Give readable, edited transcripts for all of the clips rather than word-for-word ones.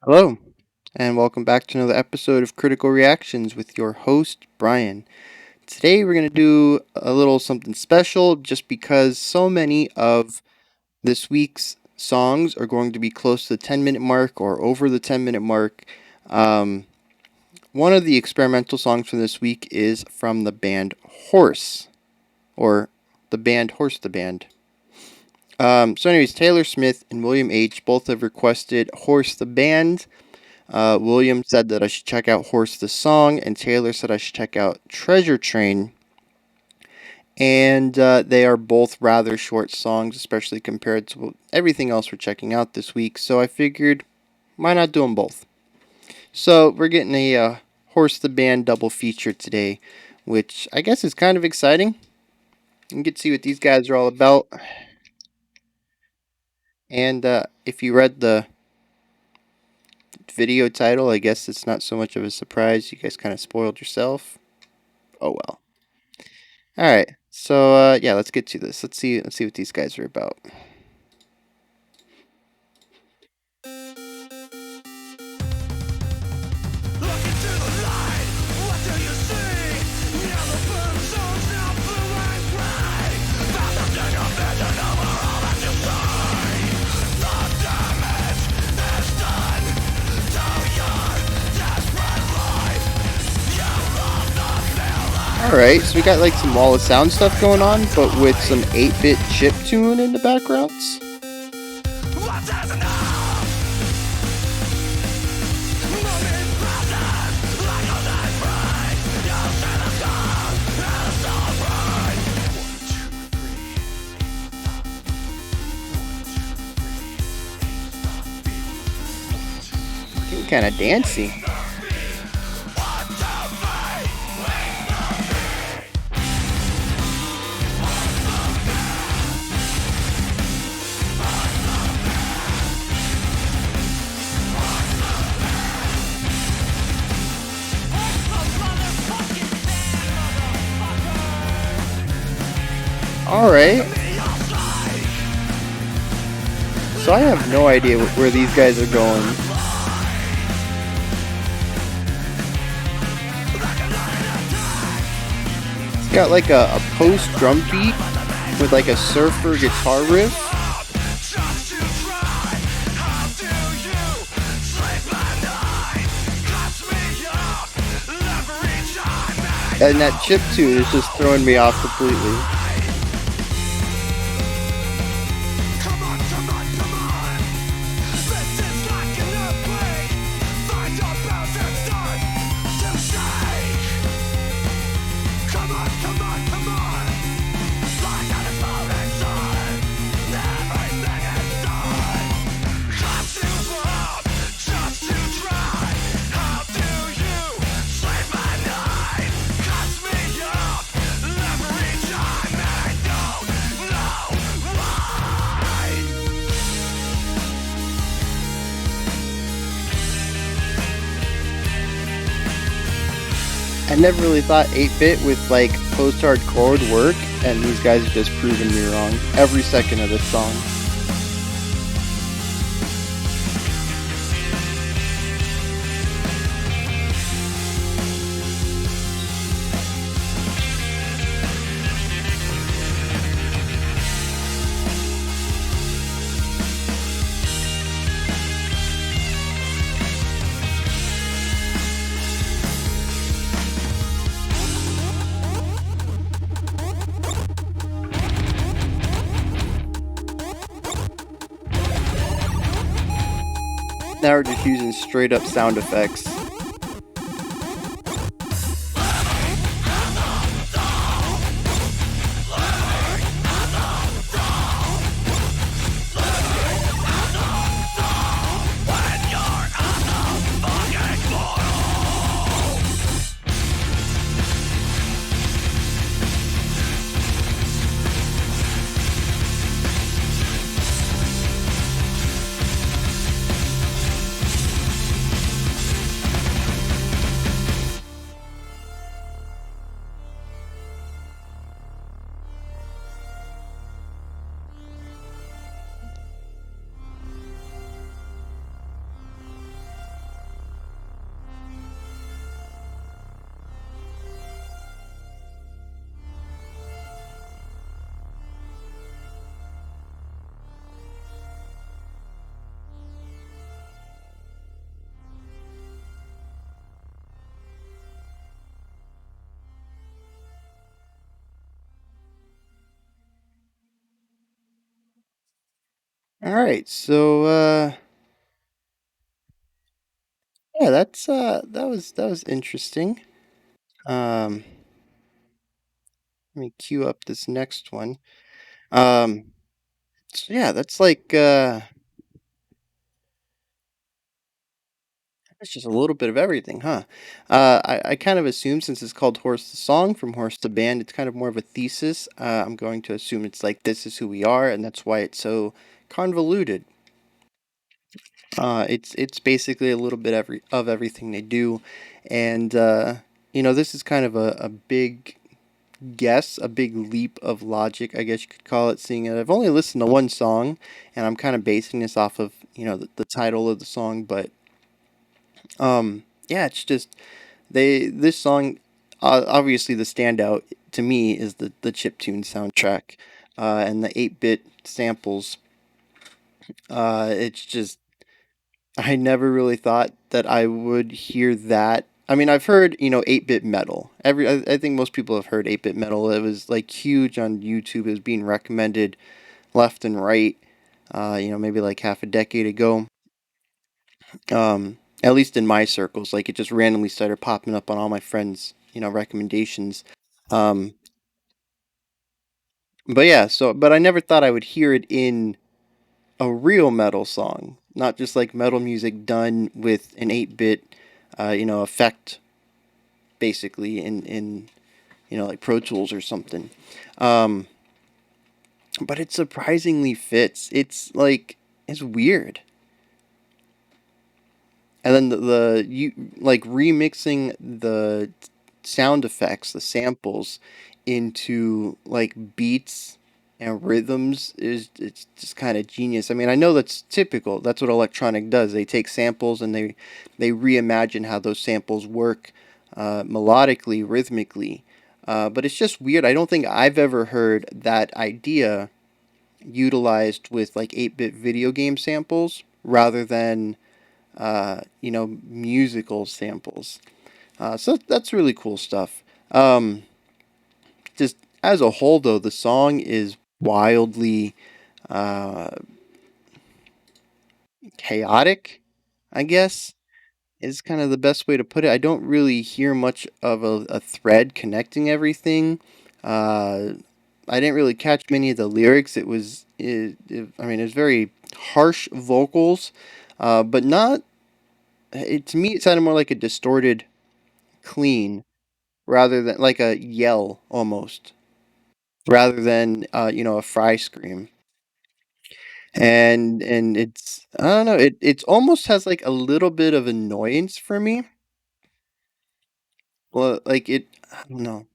Hello, and welcome back to another episode of Critical Reactions with your host, Bryan. Today, we're going to do a little something special just because so many of this week's songs are going to be close to the 10-minute mark or over the 10-minute mark. Um, One of the experimental songs from this week is from the band Horse, or the band Horse the Band. Anyways, Taylor Smith and William H. both have requested Horse the Band. William said that I should check out Horse the Song, and Taylor said I should check out Treasure Train. And they are both rather short songs, especially compared to everything else we're checking out this week. So I figured, why not do them both? So we're getting a Horse the Band double feature today, which I guess is kind of exciting. You get to see what these guys are all about. And if you read the video title, I guess it's not so much of a surprise. You guys kind of spoiled yourself. Oh well. All right. So yeah, let's get to this. Let's see what these guys are about. All right, so we got like some wall of sound stuff going on, but with some 8-bit chip tune in the backgrounds. Getting kind of dancey. All right. So I have no idea where these guys are going. It's got like a post drum beat with like a surfer guitar riff. And that chip tune is just throwing me off completely. I never really thought 8-bit with like post-hardcore would work, and these guys have just proven me wrong every second of this song. Now we're just using straight up sound effects. All right, so yeah, that was interesting. Um, Let me queue up this next one. Um, so yeah, that's just a little bit of everything, huh? I kind of assume since it's called Horse the Song from Horse the Band, it's kind of more of a thesis. I'm going to assume it's like this is who we are, and that's why it's so convoluted. It's basically a little bit of everything they do, and this is kind of a big guess, a big leap of logic, I guess you could call it, seeing that I've only listened to one song, and I'm kind of basing this off of the title of the song, but yeah, it's just this song, obviously the standout to me is the chiptune soundtrack, and the 8-bit samples. It's just I never really thought that I would hear that. I mean, I've heard 8-bit metal. I think most people have heard 8-bit metal. It was like huge on YouTube. It was being recommended left and right. Maybe like half a decade ago. At least in my circles, like it just randomly started popping up on all my friends, recommendations. Um, but yeah, but I never thought I would hear it in a real metal song, not just like metal music done with an 8-bit, effect, basically in like Pro Tools or something. Um, but it surprisingly fits. It's weird. And then the you like remixing the sound effects, the samples into like beats and rhythms is it's just kind of genius. I mean, I know that's typical. That's what electronic does. They take samples and they reimagine how those samples work melodically, rhythmically. But it's just weird. I don't think I've ever heard that idea utilized with like 8-bit video game samples rather than musical samples. So that's really cool stuff. Um, just as a whole, though, the song is wildly uh, chaotic, I guess, is kind of the best way to put it. I don't really hear much of a thread connecting everything. Uh, I didn't really catch many of the lyrics. I mean, it was very harsh vocals, but not. To me, it sounded more like a distorted clean rather than like a yell almost, rather than a fry scream. And it's I don't know, it almost has like a little bit of annoyance for me. Well, I don't know.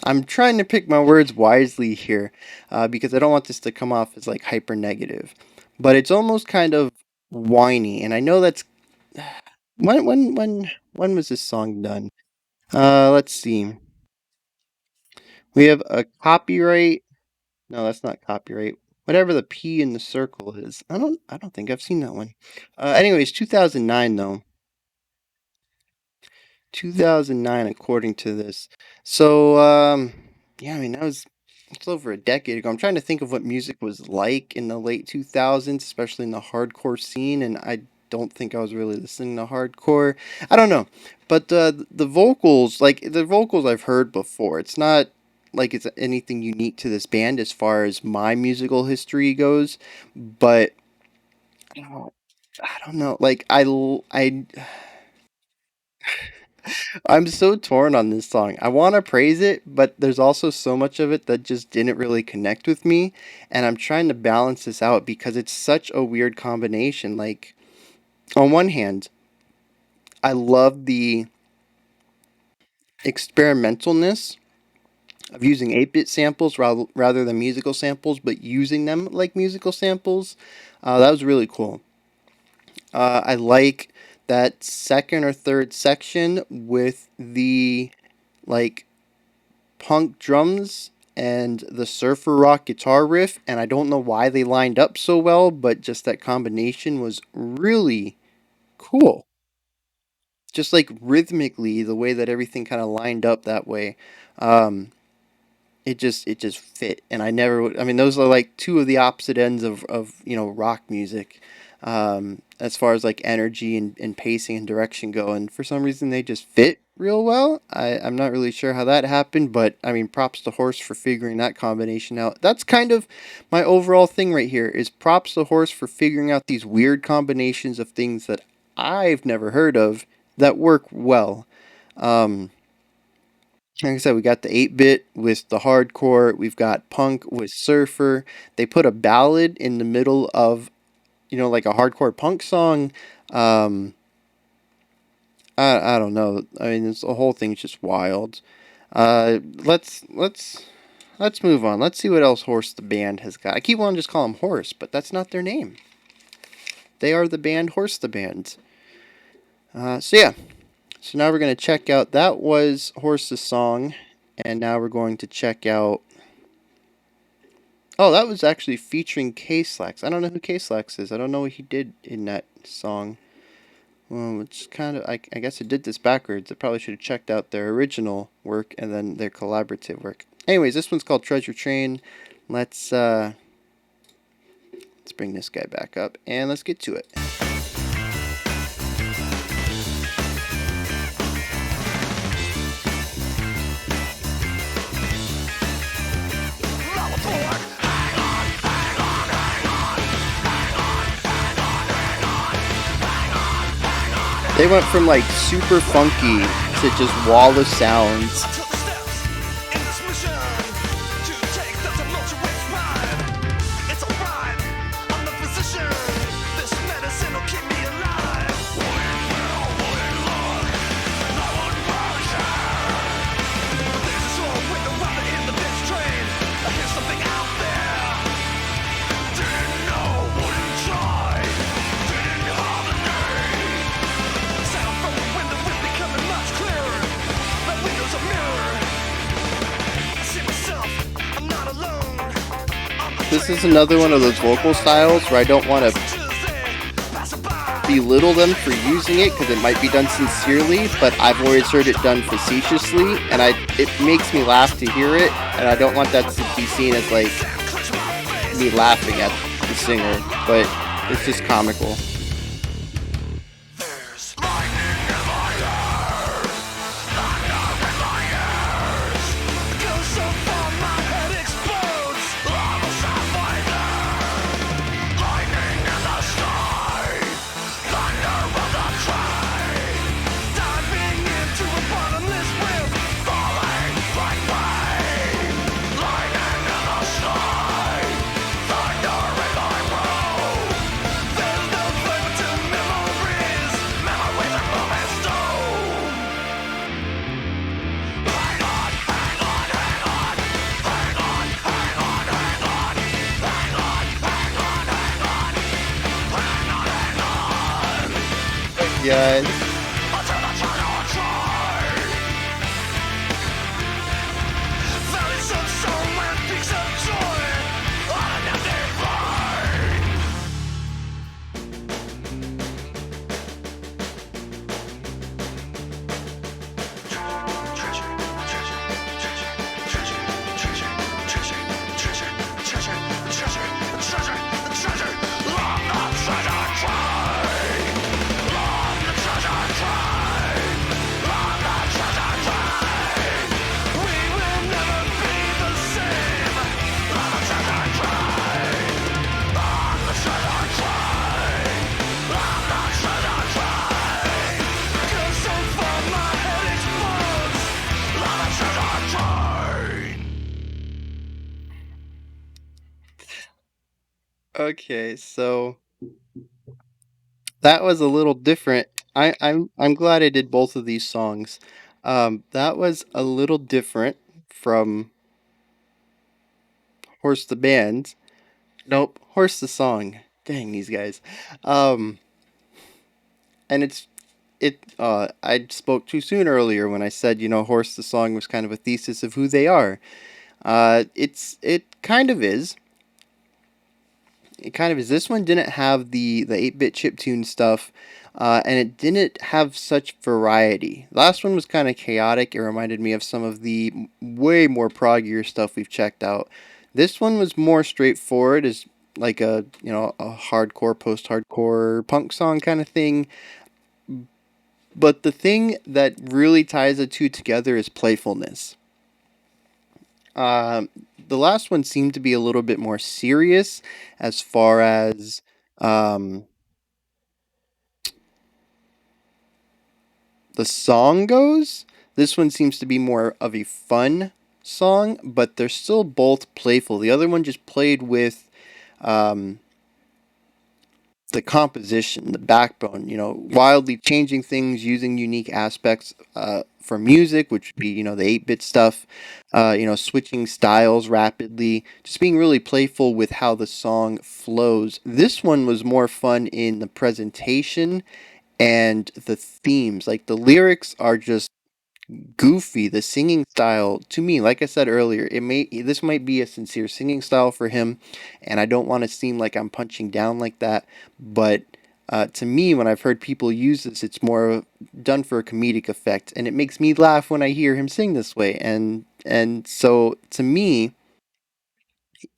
I'm trying to pick my words wisely here, because I don't want this to come off as like hyper negative, but it's almost kind of whiny, and I know that's when was this song done? Let's see. We have a copyright. No, that's not copyright. Whatever the P in the circle is. I don't think I've seen that one. Anyways, 2009 though. 2009 according to this. So yeah, I mean that was it's over a decade ago. I'm trying to think of what music was like in the late 2000s, especially in the hardcore scene, and I don't think I was really listening to hardcore. I don't know. But the vocals, like the vocals I've heard before. It's not like it's anything unique to this band as far as my musical history goes, but I don't know. Like I'm so torn on this song. I want to praise it, but there's also so much of it that just didn't really connect with me, and I'm trying to balance this out because it's such a weird combination. Like on one hand, I love the experimentalness of using 8-bit samples rather than musical samples, but using them like musical samples. That was really cool. I like that second or third section with the like punk drums and the surfer rock guitar riff, and I don't know why they lined up so well, but just that combination was really cool. Just like rhythmically, the way that everything kind of lined up that way. Um, it just fit, and I never would. I mean, those are like two of the opposite ends of rock music, as far as like energy and pacing and direction go. And for some reason, they just fit real well. I'm not really sure how that happened, but I mean, props to Horse for figuring that combination out. That's kind of my overall thing right here. Is props to Horse for figuring out these weird combinations of things that I've never heard of that work well. Um, like I said, we got the 8-bit with the hardcore. We've got punk with surfer. They put a ballad in the middle of, like a hardcore punk song. Um, I don't know. I mean, the whole thing's just wild. Let's move on. Let's see what else Horse the band has got. I keep wanting to just call them Horse, but that's not their name. They are the band Horse the band. So yeah. So now we're gonna check out. That was Horse's song, and now we're going to check out. Oh, that was actually featuring K-Slax. I don't know who K-Slax is. I don't know what he did in that song. Well, it's kind of, I guess I did this backwards. I probably should have checked out their original work and then their collaborative work. Anyways, this one's called Treasure Train. Let's bring this guy back up and let's get to it. They went from like super funky to just wall of sounds. This is another one of those vocal styles where I don't want to belittle them for using it because it might be done sincerely, but I've always heard it done facetiously, and it makes me laugh to hear it, and I don't want that to be seen as like me laughing at the singer, but it's just comical. Guys. Okay, so that was a little different. I'm glad I did both of these songs. That was a little different from Horse the Band. Nope, Horse the Song. Dang these guys. Um, and I spoke too soon earlier when I said, Horse the Song was kind of a thesis of who they are. It kind of is. it kind of is. This one didn't have the 8-bit chiptune stuff, and it didn't have such variety. Last one was kind of chaotic. It reminded me of some of the way more proggier stuff we've checked out. This one was more straightforward, as like a a hardcore, post-hardcore punk song kind of thing. But the thing that really ties the two together is playfulness. Um, the last one seemed to be a little bit more serious as far as um, the song goes. This one seems to be more of a fun song, but they're still both playful. The other one just played with um, the composition, the backbone, wildly changing things, using unique aspects for music, which would be, the 8-bit stuff, switching styles rapidly, just being really playful with how the song flows. This one was more fun in the presentation and the themes. Like the lyrics are just goofy. The singing style, to me, like I said earlier, this might be a sincere singing style for him, and I don't want to seem like I'm punching down like that. But to me, when I've heard people use this, it's more done for a comedic effect, and it makes me laugh when I hear him sing this way. And so to me,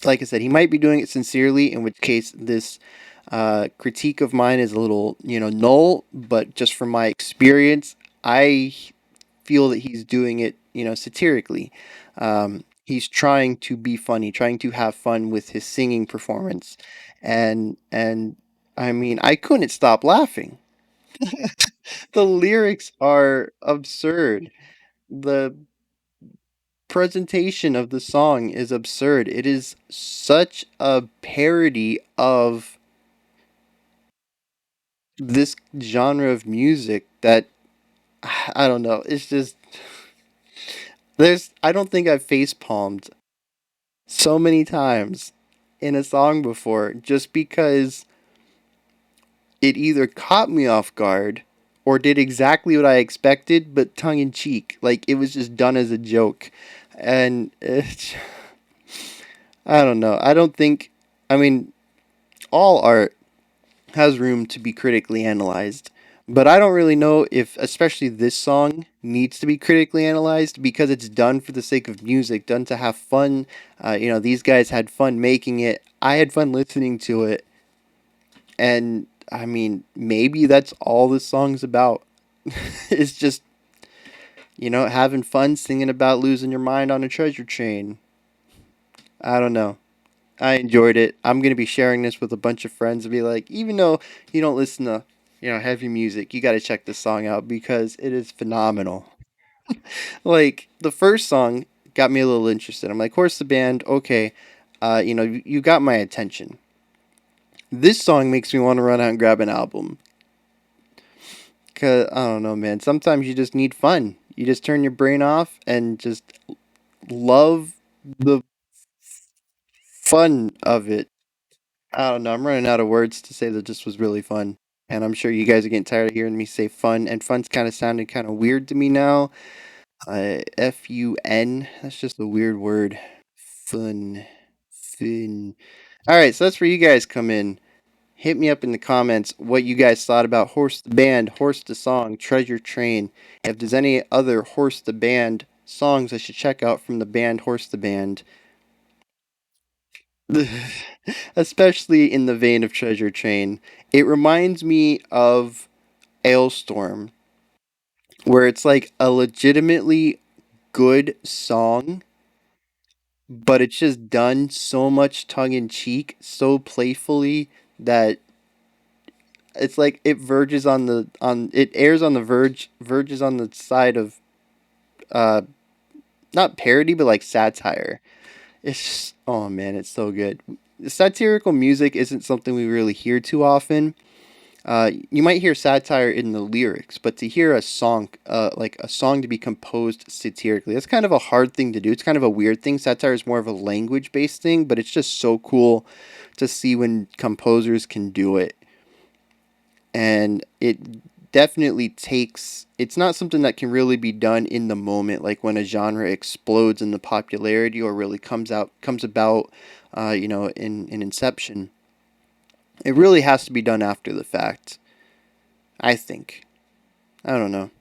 like I said, he might be doing it sincerely, in which case this critique of mine is a little, null. But just from my experience, I feel that he's doing it, satirically. He's trying to be funny, trying to have fun with his singing performance, and I mean, I couldn't stop laughing. The lyrics are absurd. The presentation of the song is absurd. It is such a parody of this genre of music that I don't know. It's just I don't think I've face palmed so many times in a song before just because it either caught me off guard or did exactly what I expected, but tongue in cheek. Like it was just done as a joke. And I don't know. I don't think, I mean, all art has room to be critically analyzed. But I don't really know if, especially this song, needs to be critically analyzed because it's done for the sake of music, done to have fun. These guys had fun making it. I had fun listening to it. And, I mean, maybe that's all this song's about. It's just, having fun singing about losing your mind on a treasure train. I don't know. I enjoyed it. I'm gonna be sharing this with a bunch of friends and be like, even though you don't listen to, heavy music, you got to check this song out because it is phenomenal. Like the first song got me a little interested. I'm like, Horse the band, okay, you got my attention. This song makes me want to run out and grab an album. Cause I don't know, man. Sometimes you just need fun. You just turn your brain off and just love the fun of it. I don't know. I'm running out of words to say that this was really fun. And I'm sure you guys are getting tired of hearing me say fun. And fun's kind of sounding kind of weird to me now. Fun. That's just a weird word. Fun. Fun. All right. So that's where you guys come in. Hit me up in the comments what you guys thought about Horse the Band, Horse the Song, Treasure Train. If there's any other Horse the Band songs I should check out from the band Horse the Band. Especially in the vein of Treasure Train. It reminds me of Ailstorm, where it's like a legitimately good song, but it's just done so much tongue in cheek, so playfully that it's like it verges on it airs on the verges on the side of uh not parody but like satire. It's just, oh man, it's so good. Satirical music isn't something we really hear too often. You might hear satire in the lyrics, but to hear a song, like a song to be composed satirically, that's kind of a hard thing to do. It's kind of a weird thing. Satire is more of a language based thing, but it's just so cool to see when composers can do it. And it definitely takes, it's not something that can really be done in the moment, like when a genre explodes in the popularity or really comes about, in inception. It really has to be done after the fact, I think. I don't know.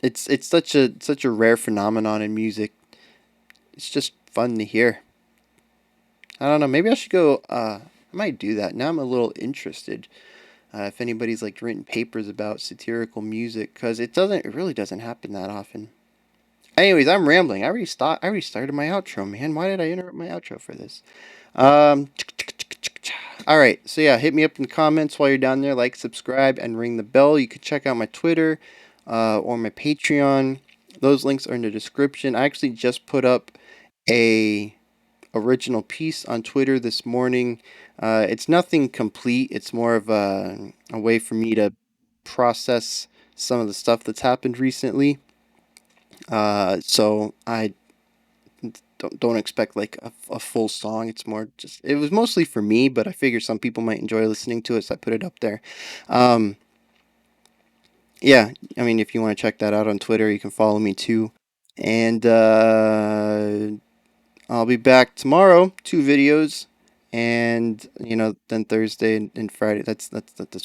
It's such a rare phenomenon in music. It's just fun to hear. I don't know. Maybe I should go. I might do that. Now I'm a little interested. If anybody's like written papers about satirical music, because it really doesn't happen that often. Anyways, I'm rambling. I already started my outro, man. Why did I interrupt my outro for this? Um, all right. So yeah, hit me up in the comments while you're down there. Like, subscribe, and ring the bell. You can check out my Twitter, or my Patreon. Those links are in the description. I actually just put up a original piece on Twitter this morning. It's nothing complete. It's more of a way for me to process some of the stuff that's happened recently. So I don't expect like a full song. It's more just it was mostly for me, but I figure some people might enjoy listening to it, so I put it up there. Um, yeah, I mean, if you want to check that out on Twitter, you can follow me too. And I'll be back tomorrow, two videos, and then Thursday and Friday. That's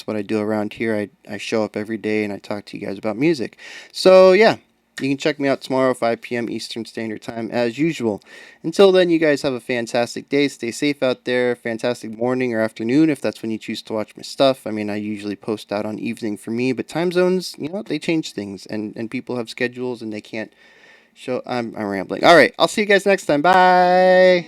what I do around here. I show up every day and I talk to you guys about music. So yeah, you can check me out tomorrow, 5 p.m. Eastern Standard Time, as usual. Until then, you guys have a fantastic day. Stay safe out there. Fantastic morning or afternoon if that's when you choose to watch my stuff. I mean, I usually post out on evening for me, but time zones, they change things, and people have schedules and they can't show. I'm rambling. All right, I'll see you guys next time. Bye.